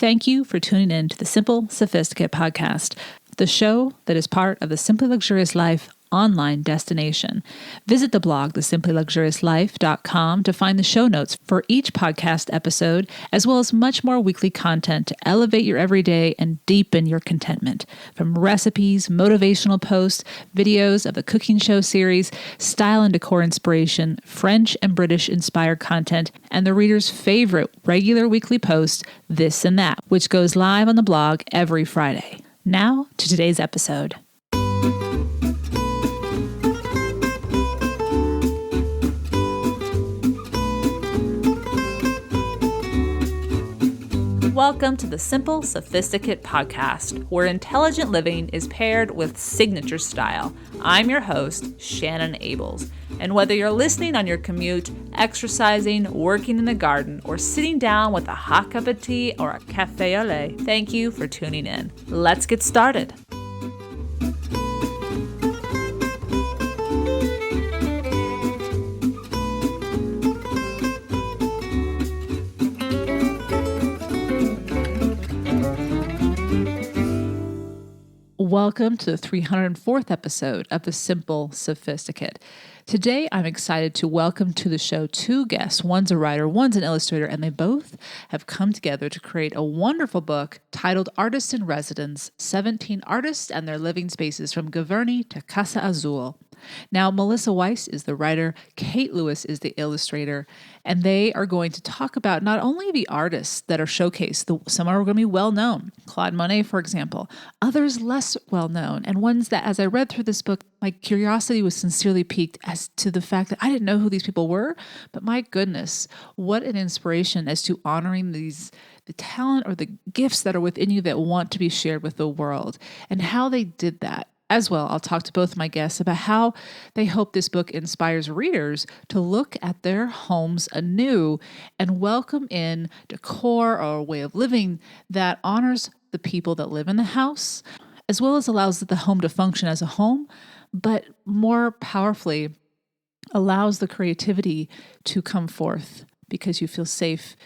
Thank you for tuning in to the Simple Sophisticate podcast, the show that is part of the Simply Luxurious Life online destination. Visit the blog, thesimplyluxuriouslife.com, to find the show notes for each podcast episode, as well as much more weekly content to elevate your everyday and deepen your contentment. From recipes, motivational posts, videos of the cooking show series, style and decor inspiration, French and British inspired content, and the reader's favorite regular weekly post, This and That, which goes live on the blog every Friday. Now to today's episode. Welcome to the Simple Sophisticate podcast, where intelligent living is paired with signature style. I'm your host, Shannon Ables. And whether you're listening on your commute, exercising, working in the garden, or sitting down with a hot cup of tea or a café au lait, thank you for tuning in. Let's get started. Welcome to the 304th episode of The Simple Sophisticate. Today, I'm excited to welcome to the show two guests. One's a writer, one's an illustrator, and they both have come together to create a wonderful book titled Artists in Residence, 17 Artists and Their Living Spaces from Giverny to Casa Azul. Now, Melissa Wyse is the writer, Kate Lewis is the illustrator, and they are going to talk about not only the artists that are showcased, some are going to be well-known, Claude Monet, for example, others less well-known, and ones that, as I read through this book, my curiosity was sincerely piqued as to the fact that I didn't know who these people were, but my goodness, what an inspiration as to honoring the talent or the gifts that are within you that want to be shared with the world, and how they did that. As well, I'll talk to both my guests about how they hope this book inspires readers to look at their homes anew and welcome in decor or a way of living that honors the people that live in the house, as well as allows the home to function as a home, but more powerfully allows the creativity to come forth because you feel safe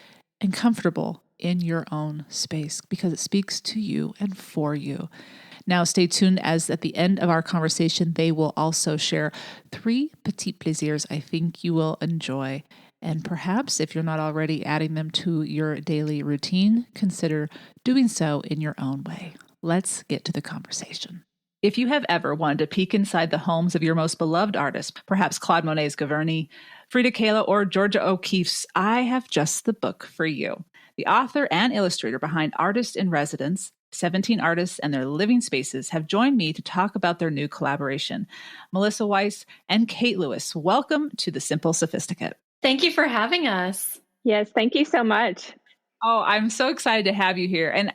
and comfortable in your own space because it speaks to you and for you. Now, stay tuned as at the end of our conversation, they will also share 3 Petite plaisirs I think you will enjoy. And perhaps if you're not already adding them to your daily routine, consider doing so in your own way. Let's get to the conversation. If you have ever wanted to peek inside the homes of your most beloved artists, perhaps Claude Monet's Giverny, Frida Kahlo, or Georgia O'Keeffe's, I have just the book for you. The author and illustrator behind Artists in Residence, 17 Artists and Their Living Spaces, have joined me to talk about their new collaboration. Melissa Wyse and Kate Lewis, welcome to the Simple Sophisticate. Thank you for having us. Yes, thank you so much. Oh, I'm so excited to have you here. And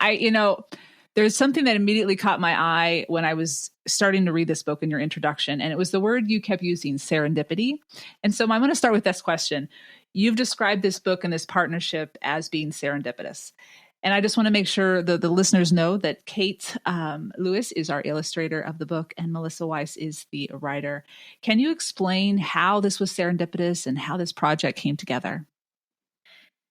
there's something that immediately caught my eye when I was starting to read this book in your introduction, and it was the word you kept using, serendipity. And so I'm going to start with this question. You've described this book and this partnership as being serendipitous. And I just want to make sure the listeners know that Kate Lewis is our illustrator of the book and Melissa Wyse is the writer. Can you explain how this was serendipitous and how this project came together?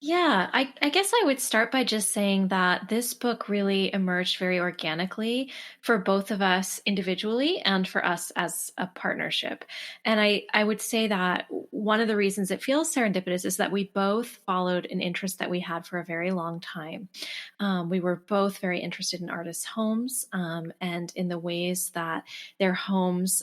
Yeah, I guess I would start by just saying that this book really emerged very organically for both of us individually and for us as a partnership. And I would say that one of the reasons it feels serendipitous is that we both followed an interest that we had for a very long time. We were both very interested in artists' homes and in the ways that their homes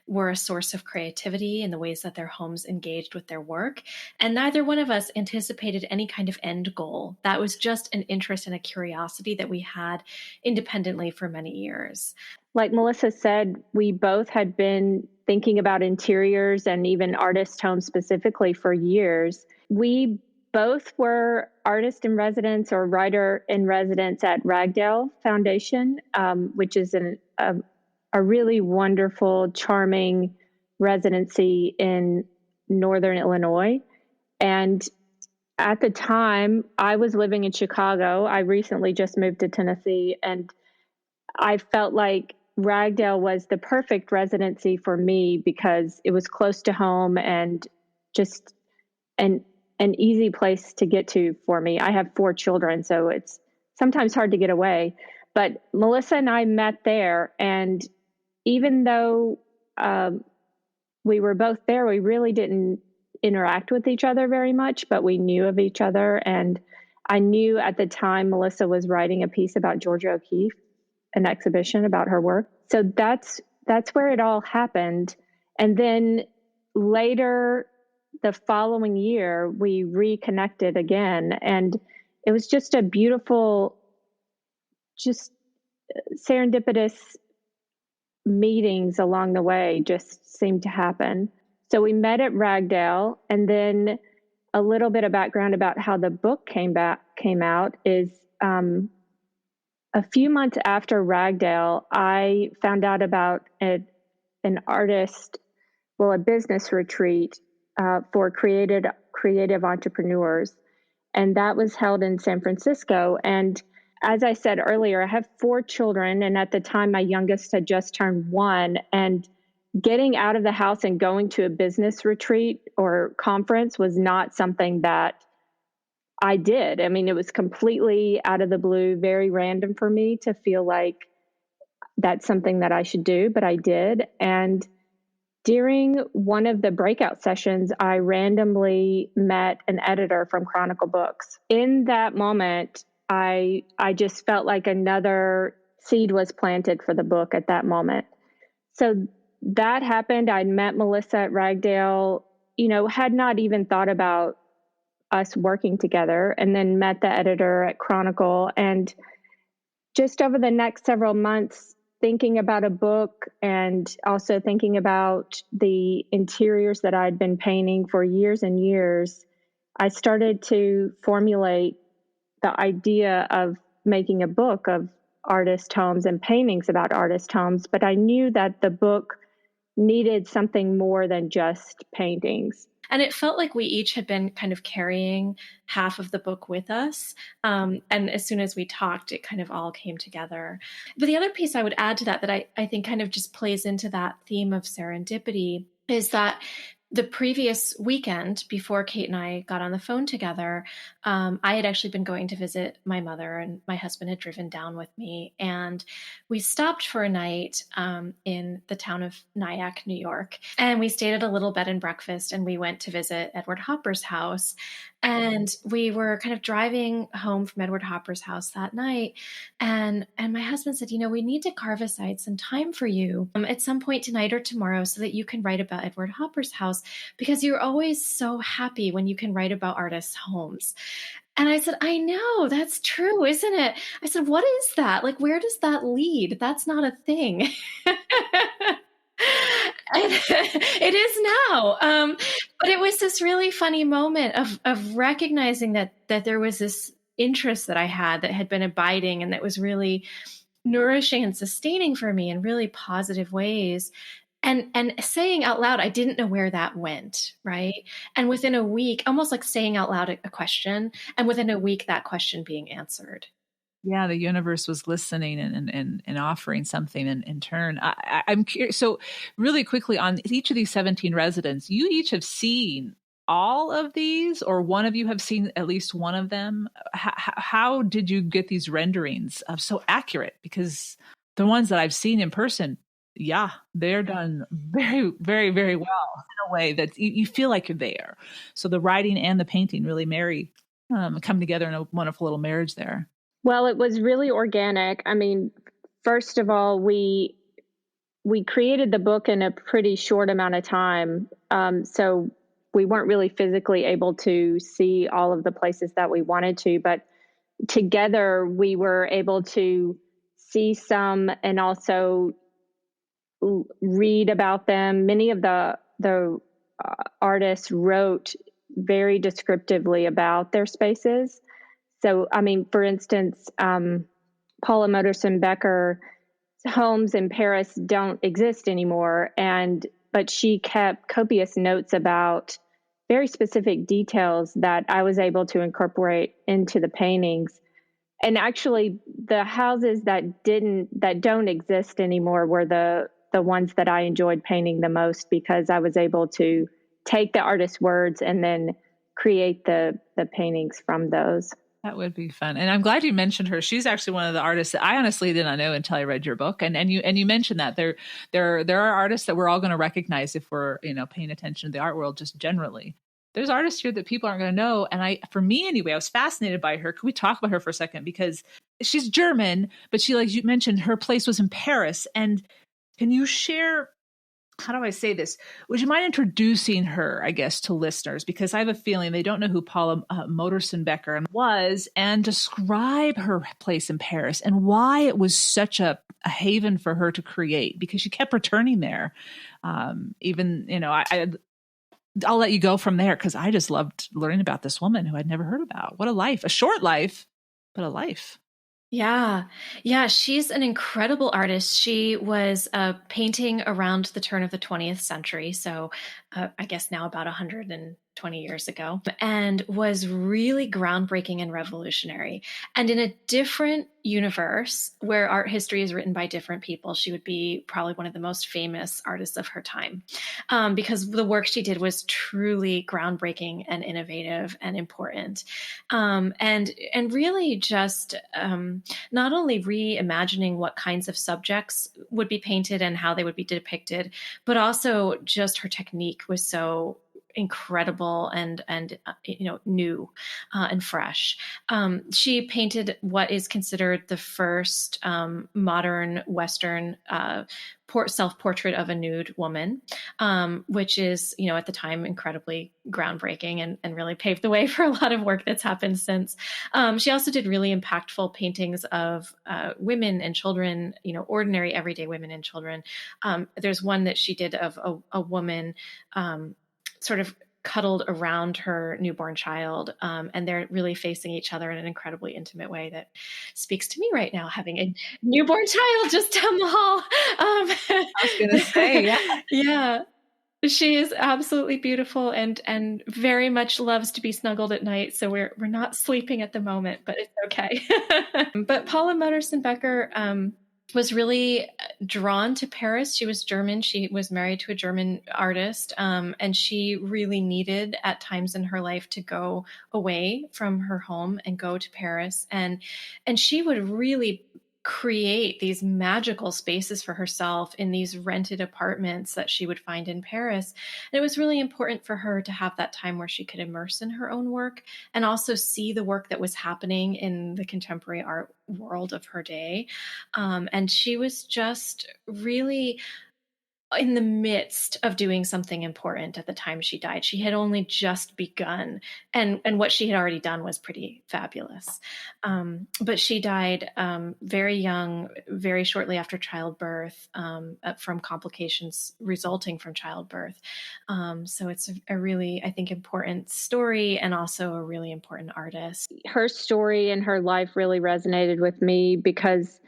were a source of creativity, in the ways that their homes engaged with their work. And neither one of us anticipated any kind of end goal. That was just an interest and a curiosity that we had independently for many years. Like Melissa said, we both had been thinking about interiors and even artist homes specifically for years. We both were artist in residence or writer in residence at Ragdale Foundation, which is a really wonderful, charming residency in Northern Illinois. And at the time, I was living in Chicago. I recently just moved to Tennessee, and I felt like Ragdale was the perfect residency for me because it was close to home and just an easy place to get to for me. I have 4 children, so it's sometimes hard to get away. But Melissa and I met there, and even though we were both there, we really didn't interact with each other very much, but we knew of each other. And I knew at the time Melissa was writing a piece about Georgia O'Keeffe, an exhibition about her work. So that's where it all happened. And then later, the following year, we reconnected again, and it was just a beautiful, just serendipitous meetings along the way just seemed to happen. So we met at Ragdale, and then a little bit of background about how the book came out is a few months after Ragdale, I found out about an artist, a business retreat for creative entrepreneurs, and that was held in San Francisco. And as I said earlier, I have 4 children, and at the time, my youngest had just turned 1. And getting out of the house and going to a business retreat or conference was not something that I did. I mean, it was completely out of the blue, very random for me to feel like that's something that I should do, but I did. And during one of the breakout sessions, I randomly met an editor from Chronicle Books. In that moment, I just felt like another seed was planted for the book at that moment. So that happened. I met Melissa at Ragdale, had not even thought about us working together, and then met the editor at Chronicle. And just over the next several months, thinking about a book and also thinking about the interiors that I'd been painting for years and years, I started to formulate the idea of making a book of artist homes and paintings about artist homes. But I knew that the book needed something more than just paintings. And it felt like we each had been kind of carrying half of the book with us. And as soon as we talked, it kind of all came together. But the other piece I would add to that I think kind of just plays into that theme of serendipity is that the previous weekend before Kate and I got on the phone together, I had actually been going to visit my mother, and my husband had driven down with me. And we stopped for a night in the town of Nyack, New York. And we stayed at a little bed and breakfast, and we went to visit Edward Hopper's house. And we were kind of driving home from Edward Hopper's house that night. And my husband said, we need to carve aside some time for you at some point tonight or tomorrow so that you can write about Edward Hopper's house, because you're always so happy when you can write about artists' homes. And I said, I know, that's true, isn't it? I said, what is that? Like, where does that lead? That's not a thing. It is now. But it was this really funny moment of recognizing that there was this interest that I had that had been abiding and that was really nourishing and sustaining for me in really positive ways. And saying out loud, I didn't know where that went, right? And within a week, almost like saying out loud a question, and within a week, that question being answered. Yeah, the universe was listening and offering something in turn. I'm curious. So really quickly on each of these 17 residents, you each have seen all of these, or one of you have seen at least one of them. How did you get these renderings so accurate? Because the ones that I've seen in person, yeah, they're done very, very, very well in a way that you feel like you're there. So the writing and the painting really come together in a wonderful little marriage there. Well, it was really organic. I mean, first of all, we created the book in a pretty short amount of time. So we weren't really physically able to see all of the places that we wanted to, but together we were able to see some and also read about them. Many of the artists wrote very descriptively about their spaces. So, I mean, for instance, Paula Modersohn-Becker homes in Paris don't exist anymore, but she kept copious notes about very specific details that I was able to incorporate into the paintings. And actually, the houses that don't exist anymore were the ones that I enjoyed painting the most, because I was able to take the artist's words and then create the paintings from those. That would be fun. And I'm glad you mentioned her. She's actually one of the artists that I honestly did not know until I read your book. And you mentioned that there are artists that we're all going to recognize if we're, paying attention to the art world just generally. There's artists here that people aren't going to know. And for me anyway, I was fascinated by her. Could we talk about her for a second? Because she's German, but she, like you mentioned, her place was in Paris. And can you share, how do I say this? Would you mind introducing her, I guess, to listeners? Because I have a feeling they don't know who Paula Modersohn-Becker was, and describe her place in Paris and why it was such a haven for her to create, because she kept returning there. I'll let you go from there, because I just loved learning about this woman who I'd never heard about. What a life, a short life, but a life. Yeah. Yeah. She's an incredible artist. She was painting around the turn of the 20th century. So I guess now about 120 years ago, and was really groundbreaking and revolutionary. And in a different universe where art history is written by different people, she would be probably one of the most famous artists of her time, because the work she did was truly groundbreaking and innovative and important. And really just not only reimagining what kinds of subjects would be painted and how they would be depicted, but also just her technique was so incredible and new and fresh. She painted what is considered the first modern Western self-portrait of a nude woman, which is, at the time incredibly groundbreaking and really paved the way for a lot of work that's happened since. She also did really impactful paintings of women and children, ordinary everyday women and children. There's one that she did of a woman sort of cuddled around her newborn child, and they're really facing each other in an incredibly intimate way that speaks to me right now, having a newborn child just down the hall. I was going to say, yeah. Yeah. She is absolutely beautiful and very much loves to be snuggled at night. So we're not sleeping at the moment, but it's okay. But Paula Modersohn-Becker was really drawn to Paris. She was German. She was married to a German artist, and she really needed at times in her life to go away from her home and go to Paris. And she would really create these magical spaces for herself in these rented apartments that she would find in Paris. And it was really important for her to have that time where she could immerse in her own work and also see the work that was happening in the contemporary art world of her day. And she was just really in the midst of doing something important at the time she died. She had only just begun, and what she had already done was pretty fabulous. But she died very young, very shortly after childbirth, from complications resulting from childbirth. So it's a really, I think, important story, and also a really important artist. Her story and her life really resonated with me because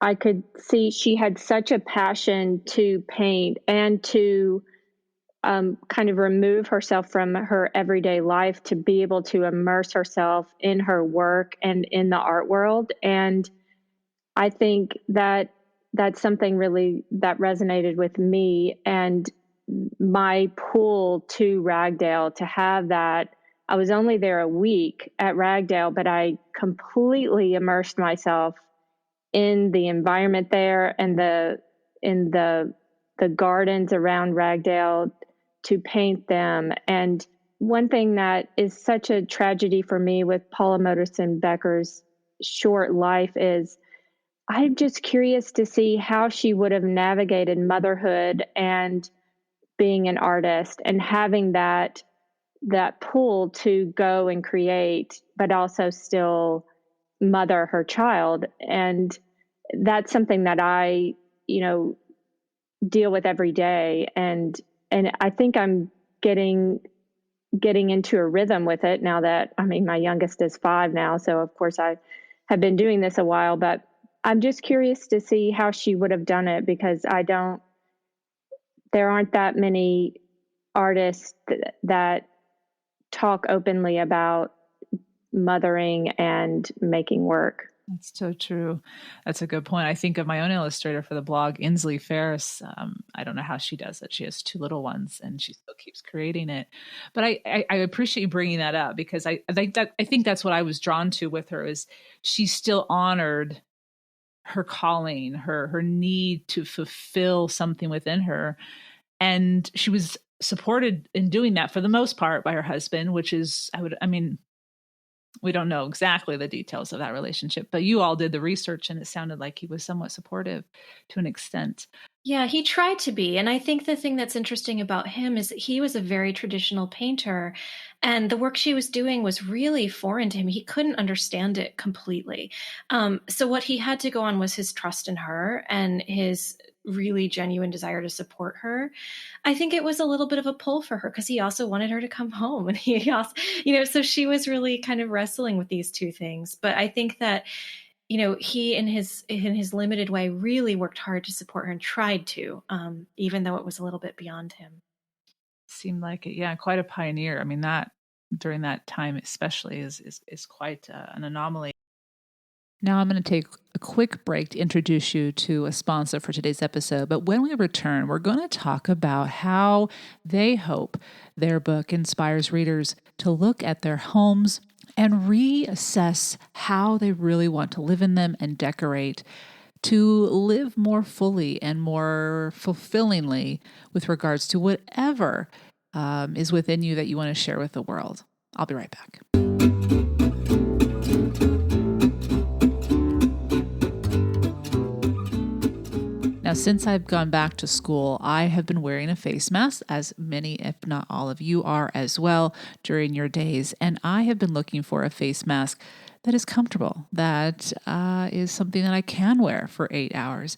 I could see she had such a passion to paint and to kind of remove herself from her everyday life to be able to immerse herself in her work and in the art world. And I think that that's something really that resonated with me, and my pull to Ragdale to have that. I was only there a week at Ragdale, but I completely immersed myself in the environment there and in the gardens around Ragdale to paint them. And one thing that is such a tragedy for me with Paula Modersohn-Becker's short life is I'm just curious to see how she would have navigated motherhood and being an artist and having that pull to go and create, but also still mother her child. And that's something that I, deal with every day. And I think I'm getting into a rhythm with it now that, my youngest is 5 now. So of course I have been doing this a while, but I'm just curious to see how she would have done it, because there aren't that many artists that talk openly about mothering and making work. That's so true. That's a good point. I think of my own illustrator for the blog, Inslee Ferris. I don't know how she does it. She has two little ones, and she still keeps creating it. But I appreciate you bringing that up, because I think that's what I was drawn to with her, is she still honored her calling, her need to fulfill something within her, and she was supported in doing that for the most part by her husband, which is, I mean, we don't know exactly the details of that relationship, but you all did the research and it sounded like he was somewhat supportive to an extent. Yeah, he tried to be. And I think the thing that's interesting about him is that he was a very traditional painter, and the work she was doing was really foreign to him. He couldn't understand it completely. So, what he had to go on was his trust in her and his really genuine desire to support her. I think it was a little bit of a pull for her because he also wanted her to come home. And he also, so she was really kind of wrestling with these two things. But I think that he in his limited way really worked hard to support her and tried to, even though it was a little bit beyond him. Seemed like it. Yeah, quite a pioneer. I mean, that during that time especially is quite an anomaly. Now I'm going to take a quick break to introduce you to a sponsor for today's episode. But when we return, we're going to talk about how they hope their book inspires readers to look at their homes and reassess how they really want to live in them and decorate, to live more fully and more fulfillingly with regards to whatever is within you that you want to share with the world. I'll be right back. Now, since I've gone back to school, I have been wearing a face mask, as many, if not all of you are as well, during your days. And I have been looking for a face mask that is comfortable, that is something that I can wear for 8 hours.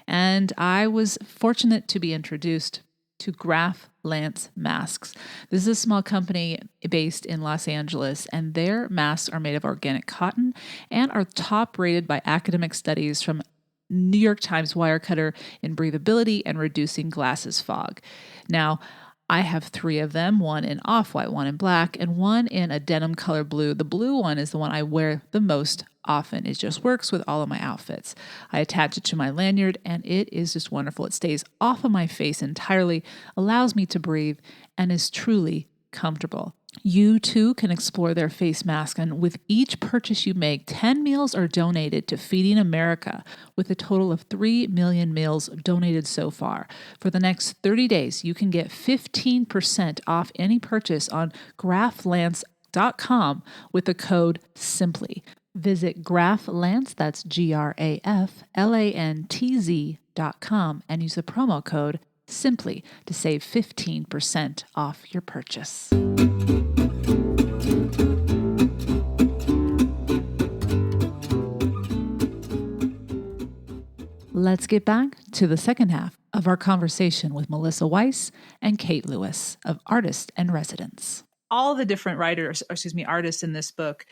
And I was fortunate to be introduced to Graf Lance Masks. This is a small company based in Los Angeles, and their masks are made of organic cotton and are top rated by academic studies from New York Times Wirecutter in breathability and reducing glasses fog. Now, I have 3 of them, one in off-white, one in black, and one in a denim color blue. The blue one is the one I wear the most often. It just works with all of my outfits. I attach it to my lanyard, and it is just wonderful. It stays off of my face entirely, allows me to breathe, and is truly comfortable. You too can explore their face mask, and with each purchase you make, 10 meals are donated to Feeding America, with a total of 3 million meals donated so far. For the next 30 days, you can get 15% off any purchase on graflance.com with the code SIMPLY. Visit Graflance, that's GRAFLANTZ.com, and use the promo code SIMPLY to save 15% off your purchase. Let's get back to the second half of our conversation with Melissa Wyse and Kate Lewis of Artist in Residence. All the different artists in this book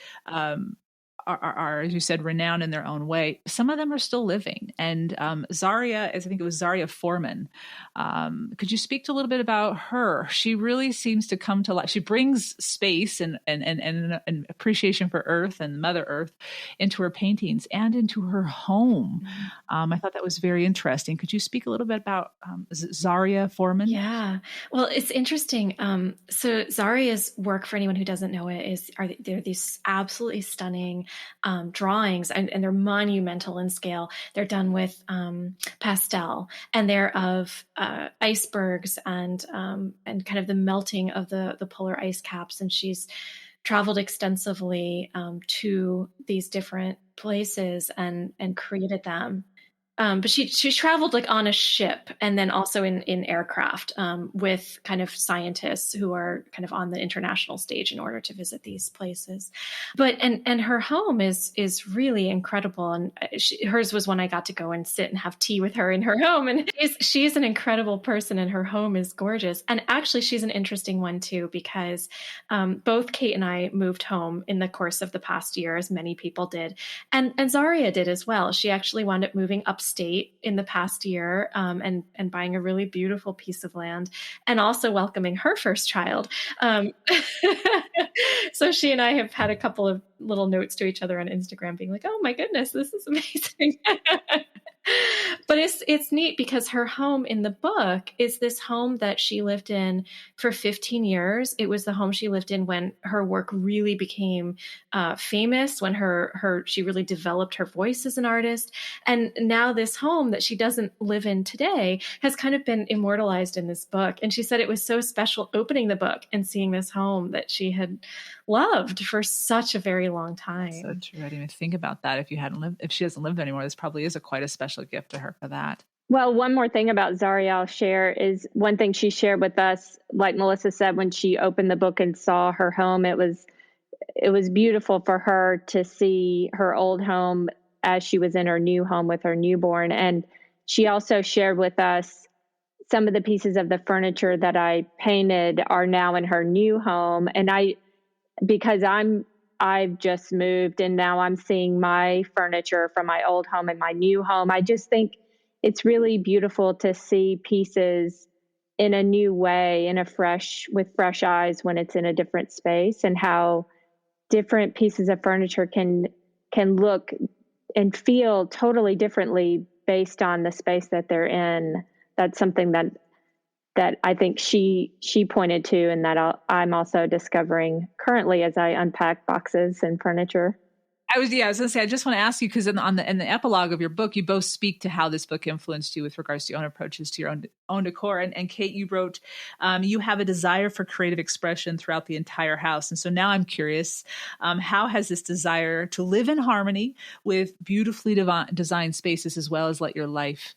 are, as you said, renowned in their own way. Some of them are still living. And Zaria, I think it was Zaria Forman. Could you speak to a little bit about her? She really seems to come to life. She brings space and appreciation for Earth and Mother Earth into her paintings and into her home. I thought that was very interesting. Could you speak a little bit about Zaria Forman? Yeah. Well, it's interesting. So Zaria's work, for anyone who doesn't know it, they're these absolutely stunning drawings, and they're monumental in scale. They're done with pastel, and they're of icebergs and kind of the melting of the polar ice caps. And she's traveled extensively to these different places and created them. But she traveled like on a ship, and then also in aircraft with kind of scientists who are kind of on the international stage in order to visit these places. But and her home is really incredible, and hers was when I got to go and sit and have tea with her in her home, and she's an incredible person, and her home is gorgeous. And actually, she's an interesting one too, because both Kate and I moved home in the course of the past year, as many people did, and Zaria did as well. She actually wound up moving upstairs upstate in the past year, and buying a really beautiful piece of land, and also welcoming her first child. So she and I have had a couple of little notes to each other on Instagram being like, oh my goodness, this is amazing. But it's neat because her home in the book is this home that she lived in for 15 years. It was the home she lived in when her work really became famous, when she really developed her voice as an artist. And now this home that she doesn't live in today has kind of been immortalized in this book. And she said it was so special opening the book and seeing this home that she had loved for such a very long time. So true. I didn't even think about that. If she doesn't live anymore, this probably is quite a special gift to her for that. Well, one more thing about Zaria I'll share is one thing she shared with us, like Melissa said, when she opened the book and saw her home, it was beautiful for her to see her old home as she was in her new home with her newborn. And she also shared with us some of the pieces of the furniture that I painted are now in her new home. And because I've just moved and now I'm seeing my furniture from my old home in my new home, I just think it's really beautiful to see pieces in a new way, with fresh eyes when it's in a different space, and how different pieces of furniture can look and feel totally differently based on the space that they're in. That's something that I think she pointed to, and that I'm also discovering currently as I unpack boxes and furniture. I was going to say, I just want to ask you, because in the epilogue of your book, you both speak to how this book influenced you with regards to your own approaches to your own decor. And Kate, you wrote, you have a desire for creative expression throughout the entire house. And so now I'm curious, how has this desire to live in harmony with beautifully designed spaces, as well as let your life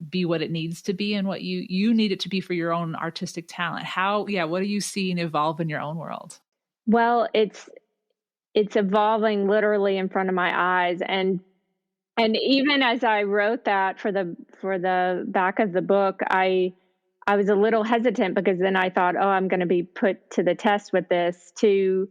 be what it needs to be and what you need it to be for your own artistic talent? What are you seeing evolve in your own world? Well, it's evolving literally in front of my eyes, and even as I wrote that for the back of the book, I was a little hesitant, because then I thought, oh, I'm going to be put to the test with this, to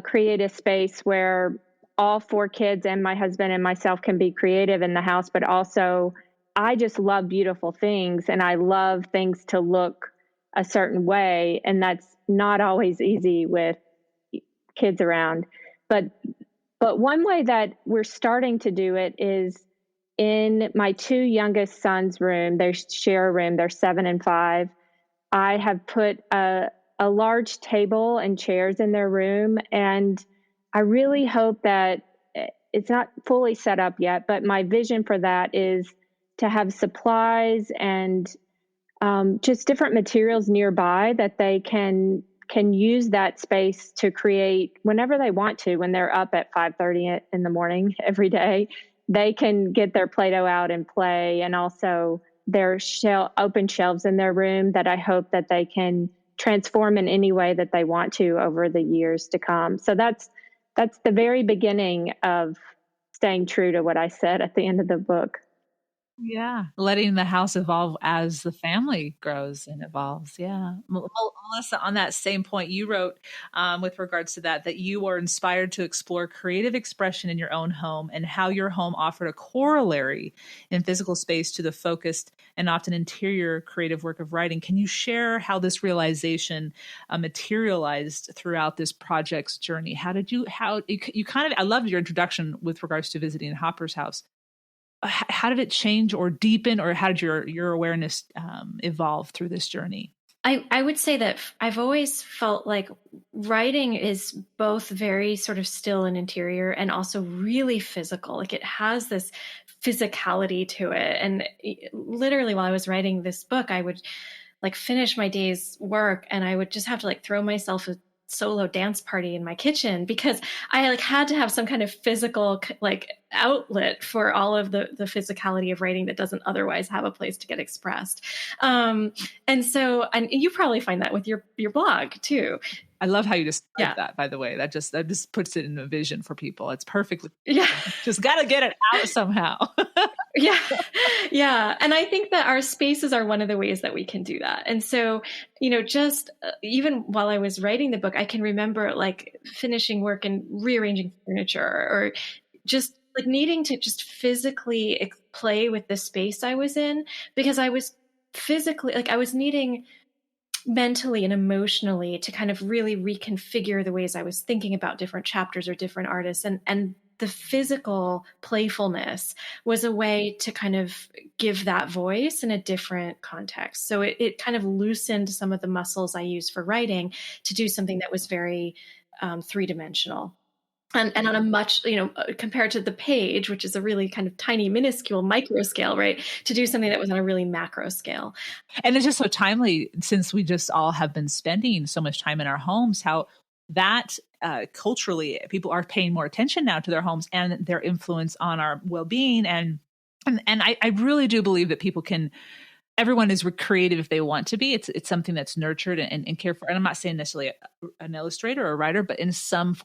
create a space where all 4 kids and my husband and myself can be creative in the house, but also I just love beautiful things, and I love things to look a certain way, and that's not always easy with kids around. But one way that we're starting to do it is in my 2 youngest sons' room. They share a room. They're 7 and 5. I have put a large table and chairs in their room, and I really hope that it's not fully set up yet, but my vision for that is to have supplies and just different materials nearby that they can use that space to create whenever they want to. When they're up at 5:30 in the morning every day, they can get their Play-Doh out and play. And also there are open shelves in their room that I hope that they can transform in any way that they want to over the years to come. So that's the very beginning of staying true to what I said at the end of the book. Yeah, letting the house evolve as the family grows and evolves. Yeah. Melissa, on that same point, you wrote with regards to that you are inspired to explore creative expression in your own home, and how your home offered a corollary in physical space to the focused and often interior creative work of writing. Can you share how this realization materialized throughout this project's journey? I loved your introduction with regards to visiting Hopper's house. How did it change or deepen, or how did your awareness evolve through this journey? I would say that I've always felt like writing is both very sort of still and interior, and also really physical. Like it has this physicality to it. And literally while I was writing this book, I would like finish my day's work and I would just have to like throw myself a solo dance party in my kitchen, because I like had to have some kind of physical like outlet for all of the physicality of writing that doesn't otherwise have a place to get expressed. And you probably find that with your blog too. I love how you describe that, by the way. That just puts it in a vision for people. It's perfect. Yeah. Just got to get it out somehow. Yeah. Yeah. And I think that our spaces are one of the ways that we can do that. And so, just even while I was writing the book, I can remember like finishing work and rearranging furniture, or just like needing to just physically play with the space I was in, because I was physically, like I was needing mentally and emotionally to kind of really reconfigure the ways I was thinking about different chapters or different artists. And the physical playfulness was a way to kind of give that voice in a different context. So it kind of loosened some of the muscles I use for writing to do something that was very three-dimensional. And on a much, compared to the page, which is a really kind of tiny, minuscule micro scale, right? To do something that was on a really macro scale. And it's just so timely, since we just all have been spending so much time in our homes, how that culturally people are paying more attention now to their homes and their influence on our well-being. And I really do believe that people can, everyone is creative if they want to be. It's something that's nurtured and cared for. And I'm not saying necessarily an illustrator or a writer, but in some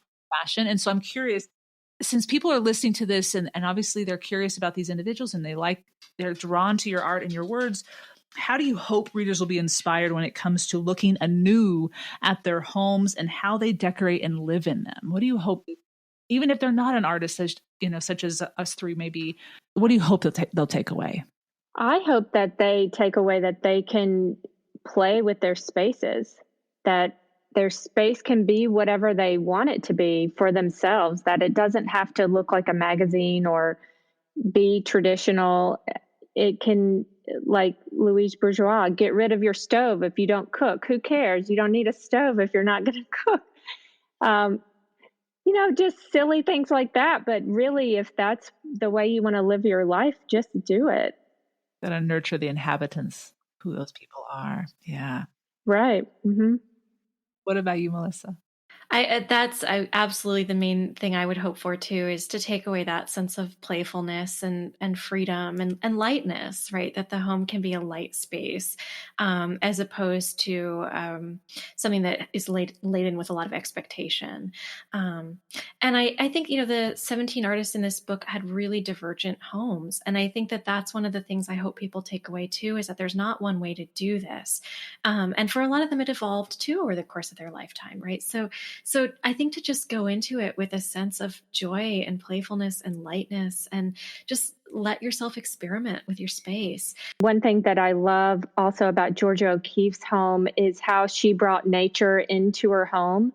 fashion. And so I'm curious, since people are listening to this and obviously they're curious about these individuals and they're drawn to your art and your words, how do you hope readers will be inspired when it comes to looking anew at their homes and how they decorate and live in them? What do you hope, even if they're not an artist, such as us three maybe, what do you hope they'll take away? I hope that they take away that they can play with their spaces, that their space can be whatever they want it to be for themselves, that it doesn't have to look like a magazine or be traditional. It can, like Louise Bourgeois, get rid of your stove if you don't cook. Who cares? You don't need a stove if you're not going to cook. Just silly things like that. But really, if that's the way you want to live your life, just do it. Gotta nurture the inhabitants, who those people are. Yeah. Right. Mm-hmm. What about you, Melissa? That's absolutely the main thing I would hope for too, is to take away that sense of playfulness and freedom and lightness, right? That the home can be a light space, as opposed to something that is laden with a lot of expectation. And I think, the 17 artists in this book had really divergent homes. And I think that that's one of the things I hope people take away too, is that there's not one way to do this. And for a lot of them, it evolved too over the course of their lifetime, right? So I think to just go into it with a sense of joy and playfulness and lightness, and just let yourself experiment with your space. One thing that I love also about Georgia O'Keeffe's home is how she brought nature into her home.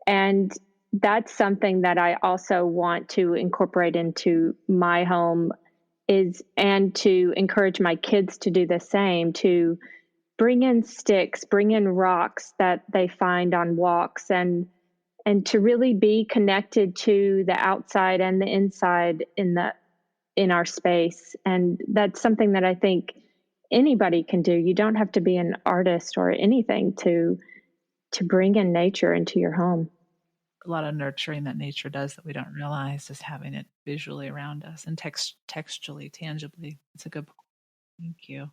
And that's something that I also want to incorporate into my home, and to encourage my kids to do the same, to bring in sticks, bring in rocks that they find on walks, and to really be connected to the outside and the inside in our space. And that's something that I think anybody can do. You don't have to be an artist or anything to bring in nature into your home. A lot of nurturing that nature does that we don't realize, just having it visually around us and textually, tangibly. It's a good point. Thank you.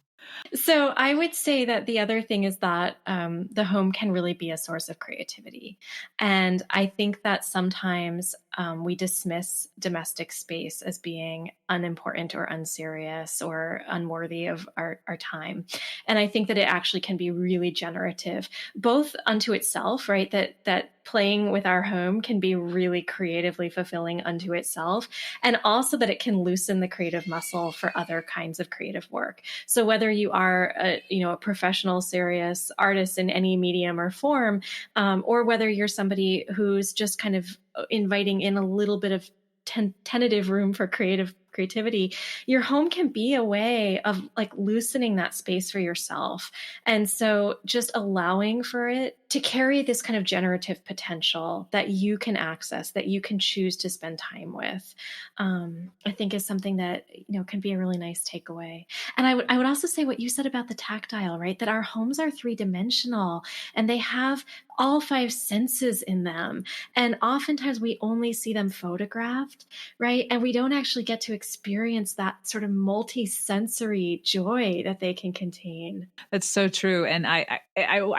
So I would say that the other thing is that the home can really be a source of creativity. And I think that sometimes we dismiss domestic space as being unimportant or unserious or unworthy of our time. And I think that it actually can be really generative, both unto itself, right? That playing with our home can be really creatively fulfilling unto itself, and also that it can loosen the creative muscle for other kinds of creative work. So whether you are a professional, serious artist in any medium or form, or whether you're somebody who's just kind of inviting in a little bit of tentative room for creativity, your home can be a way of like loosening that space for yourself. And so just allowing for it to carry this kind of generative potential that you can access, that you can choose to spend time with, I think is something that, can be a really nice takeaway. And I would also say what you said about the tactile, right? That our homes are three-dimensional and they have all five senses in them. And oftentimes we only see them photographed, right? And we don't actually get to experience that sort of multi-sensory joy that they can contain. That's so true. And I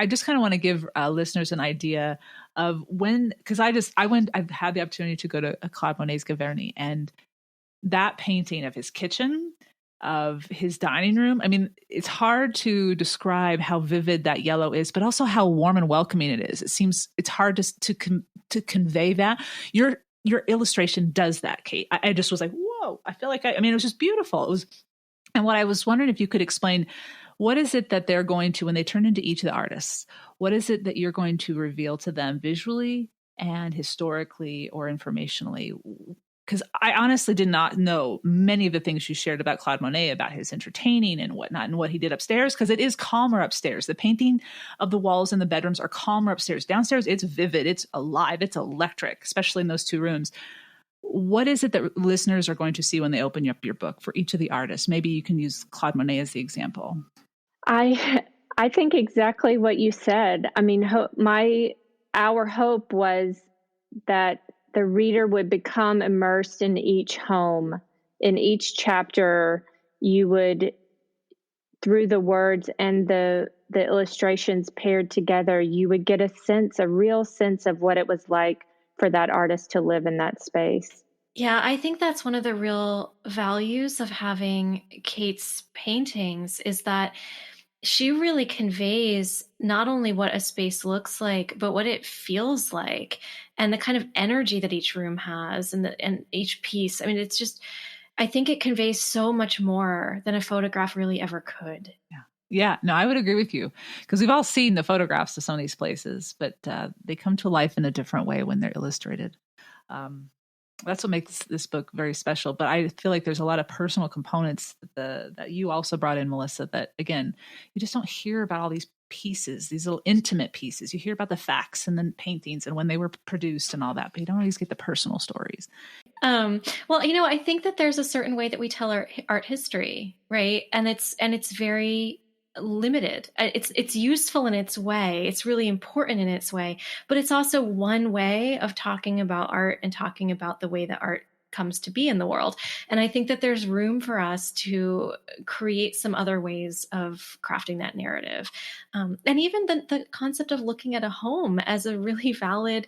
just kind of want to give listeners an idea of because I've had the opportunity to go to Claude Monet's Giverny, and that painting of his kitchen, of his dining room. I mean, it's hard to describe how vivid that yellow is, but also how warm and welcoming it is. It's hard to convey that. Your illustration does that, Kate. I just was like, oh, I feel like I mean, it was just beautiful. It was, and what I was wondering if you could explain, what is it that they're going to, when they turn into each of the artists, what is it that you're going to reveal to them visually and historically or informationally? Because I honestly did not know many of the things you shared about Claude Monet, about his entertaining and whatnot, and what he did upstairs, because it is calmer upstairs. The painting of the walls in the bedrooms are calmer upstairs. Downstairs, it's vivid, it's alive, it's electric, especially in those two rooms. What is it that listeners are going to see when they open up your book for each of the artists? Maybe you can use Claude Monet as the example. I think exactly what you said. I mean, our hope was that the reader would become immersed in each home. In each chapter, you would, through the words and the illustrations paired together, you would get a real sense of what it was like for that artist to live in that space. Yeah, I think that's one of the real values of having Kate's paintings is that she really conveys not only what a space looks like, but what it feels like and the kind of energy that each room has and each piece. I mean, it's just, I think it conveys so much more than a photograph really ever could. Yeah. Yeah, no, I would agree with you, because we've all seen the photographs of some of these places, but they come to life in a different way when they're illustrated. That's what makes this book very special. But I feel like there's a lot of personal components that you also brought in, Melissa, that, again, you just don't hear about all these pieces, these little intimate pieces. You hear about the facts and the paintings and when they were produced and all that, but you don't always get the personal stories. Well, I think that there's a certain way that we tell our art history, right? And it's very limited. It's useful in its way. It's really important in its way, but it's also one way of talking about art and talking about the way that art comes to be in the world. And I think that there's room for us to create some other ways of crafting that narrative. And even the concept of looking at a home as a really valid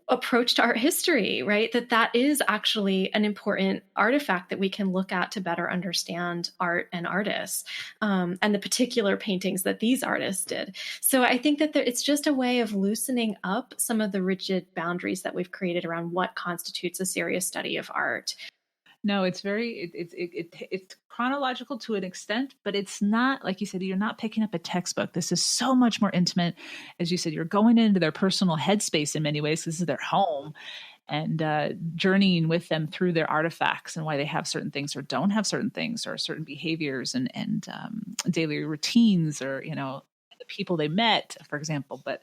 approach to art history, right? That is actually an important artifact that we can look at to better understand art and artists, and the particular paintings that these artists did. So I think that it's just a way of loosening up some of the rigid boundaries that we've created around what constitutes a serious study of art. No, it's it's chronological to an extent, but it's not, like you said, you're not picking up a textbook. This is so much more intimate. As you said, you're going into their personal headspace in many ways. This is their home, and journeying with them through their artifacts and why they have certain things or don't have certain things, or certain behaviors and daily routines, or the people they met, for example. But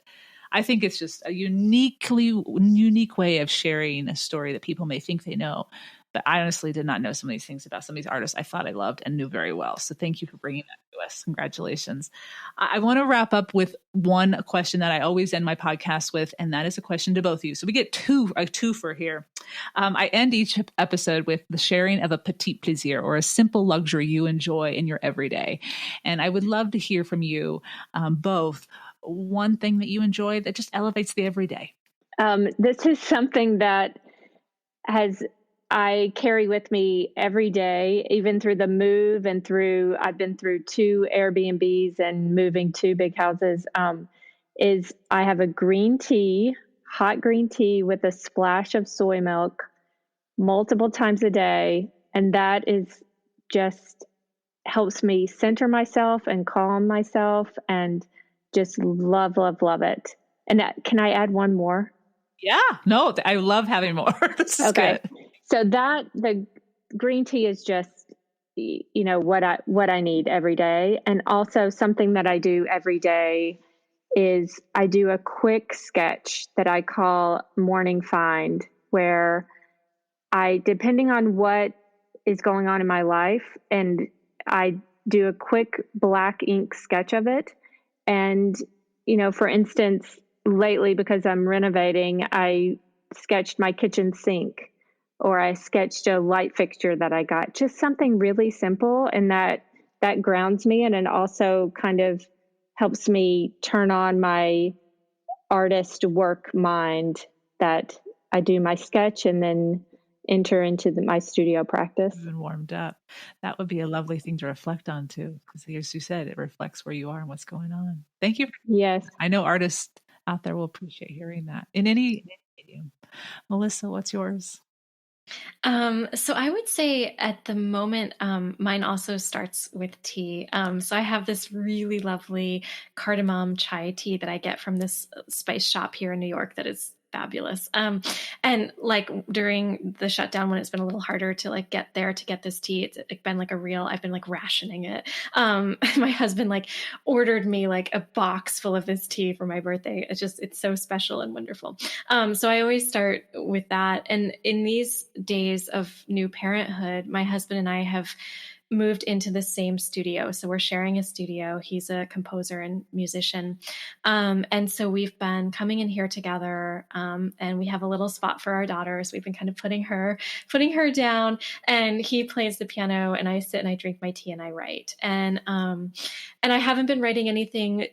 I think it's just a unique way of sharing a story that people may think they know. But I honestly did not know some of these things about some of these artists I thought I loved and knew very well. So thank you for bringing that to us. Congratulations. I want to wrap up with one question that I always end my podcast with, and that is a question to both of you. So we get a twofer here. I end each episode with the sharing of a petit plaisir, or a simple luxury you enjoy in your everyday. And I would love to hear from you both one thing that you enjoy that just elevates the everyday. This is something that I carry with me every day, even through the move and I've been through 2 Airbnbs and moving 2 big houses, is I have a hot green tea with a splash of soy milk multiple times a day. And that is just helps me center myself and calm myself and just love, love, love it. And can I add one more? Yeah, no, I love having more. This is okay. Good. So the green tea is just, what I need every day. And also something that I do every day is I do a quick sketch that I call Morning Find, where depending on what is going on in my life, and I do a quick black ink sketch of it. And, for instance, lately, because I'm renovating, I sketched my kitchen sink, or I sketched a light fixture that I got, just something really simple. And that grounds me. And it also kind of helps me turn on my artist work mind, that I do my sketch and then enter into my studio practice. You've been warmed up. That would be a lovely thing to reflect on too, because as you said, it reflects where you are and what's going on. Thank you. Yes. I know artists out there will appreciate hearing that in any medium. Melissa, what's yours? So I would say at the moment, mine also starts with tea. So I have this really lovely cardamom chai tea that I get from this spice shop here in New York that is fabulous. And like during the shutdown when it's been a little harder to like get there to get this tea, it's been like I've been like rationing it. My husband like ordered me like a box full of this tea for my birthday. It's so special and wonderful. So I always start with that. And in these days of new parenthood, my husband and I have moved into the same studio. So we're sharing a studio. He's a composer and musician. And so we've been coming in here together, and we have a little spot for our daughter. So we've been kind of putting her down, and he plays the piano and I sit and I drink my tea and I write. And I haven't been writing anything,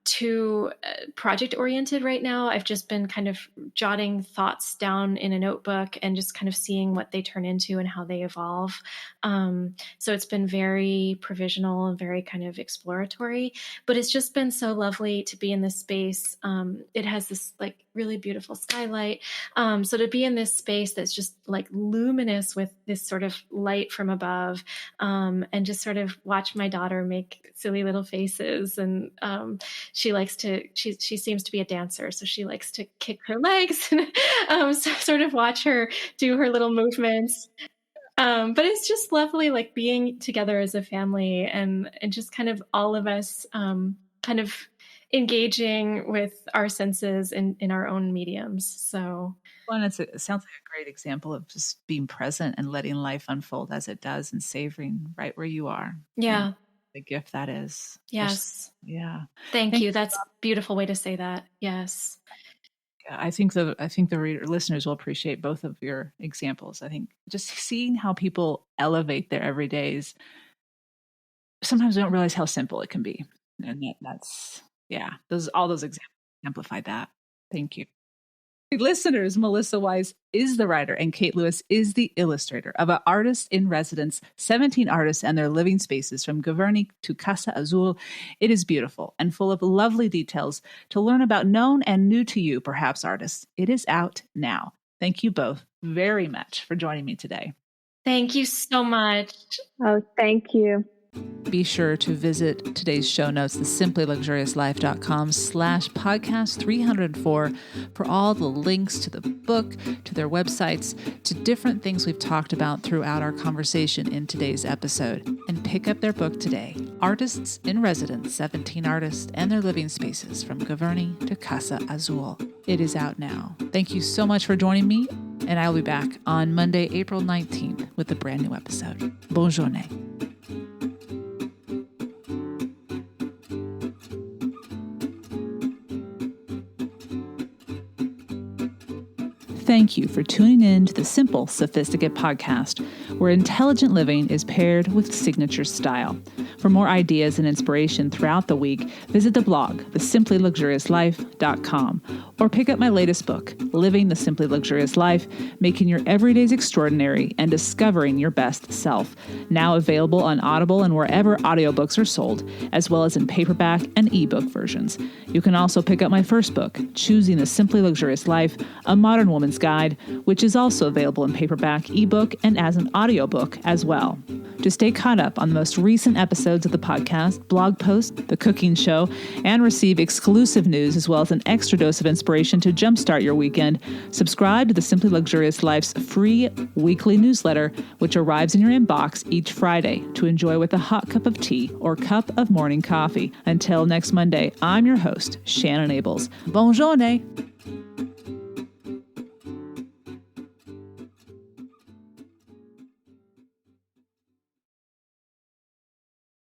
too project oriented right now. I've just been kind of jotting thoughts down in a notebook and just kind of seeing what they turn into and how they evolve. So it's been very provisional and very kind of exploratory, but it's just been so lovely to be in this space. It has this like really beautiful skylight. So to be in this space that's just like luminous with this sort of light from above, and just sort of watch my daughter make silly little faces. And she seems to be a dancer. So she likes to kick her legs and so sort of watch her do her little movements. But it's just lovely, like being together as a family and just kind of all of us kind of engaging with our senses in our own mediums. So, Well, and it sounds like a great example of just being present and letting life unfold as it does and savoring right where you are. yeah. And the gift that is. Yes. Yeah. Thank you. That's a beautiful way to say that. Yes. I think the listeners will appreciate both of your examples. I think just seeing how people elevate their everydays, sometimes we don't realize how simple it can be. And that's all those examples amplify that. Thank you. Listeners, Melissa Wyse is the writer and Kate Lewis is the illustrator of an artist in residence, 17 artists and their living spaces from Giverny to Casa Azul. It is beautiful and full of lovely details to learn about known and new to you, perhaps artists. It is out now. Thank you both very much for joining me today. Thank you so much. Oh, thank you. Be sure to visit today's show notes, thesimplyluxuriouslife.com/podcast 304 for all the links to the book, to their websites, to different things we've talked about throughout our conversation in today's episode. And pick up their book today, Artists in Residence, 17 Artists and Their Living Spaces from Giverny to Casa Azul. It is out now. Thank you so much for joining me, and I will be back on Monday, April 19th with a brand new episode. Bonne journée. Thank you for tuning in to the Simple Sophisticate podcast, where intelligent living is paired with signature style. For more ideas and inspiration throughout the week, visit the blog, thesimplyluxuriouslife.com, or pick up my latest book, Living the Simply Luxurious Life, Making Your Everydays Extraordinary and Discovering Your Best Self, now available on Audible and wherever audiobooks are sold, as well as in paperback and ebook versions. You can also pick up my first book, Choosing the Simply Luxurious Life, A Modern Woman's Guide, which is also available in paperback, ebook, and as an audiobook as well. To stay caught up on the most recent episodes of the podcast, blog posts, the cooking show, and receive exclusive news as well as an extra dose of inspiration to jumpstart your weekend, subscribe to the Simply Luxurious Life's free weekly newsletter, which arrives in your inbox each Friday to enjoy with a hot cup of tea or cup of morning coffee. Until next Monday, I'm your host, Shannon Ables. Bonne journée!